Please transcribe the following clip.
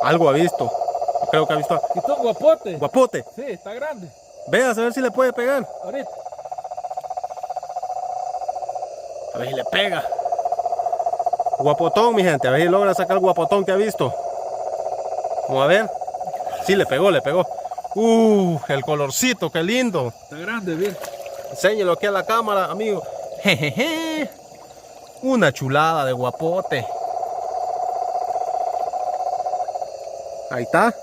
Algo ha visto. Creo que ha visto. ¿Y tú, guapote? Guapote. Sí, está grande. Veas a ver si le puede pegar. Ahorita. A ver si le pega. Guapotón, mi gente. A ver si logra sacar el guapotón que ha visto. Vamos a ver. Sí, le pegó, le pegó. El colorcito, qué lindo. Está grande, bien. Enséñelo aquí a la cámara, amigo. Jejeje. Una chulada de guapote. Ahí está.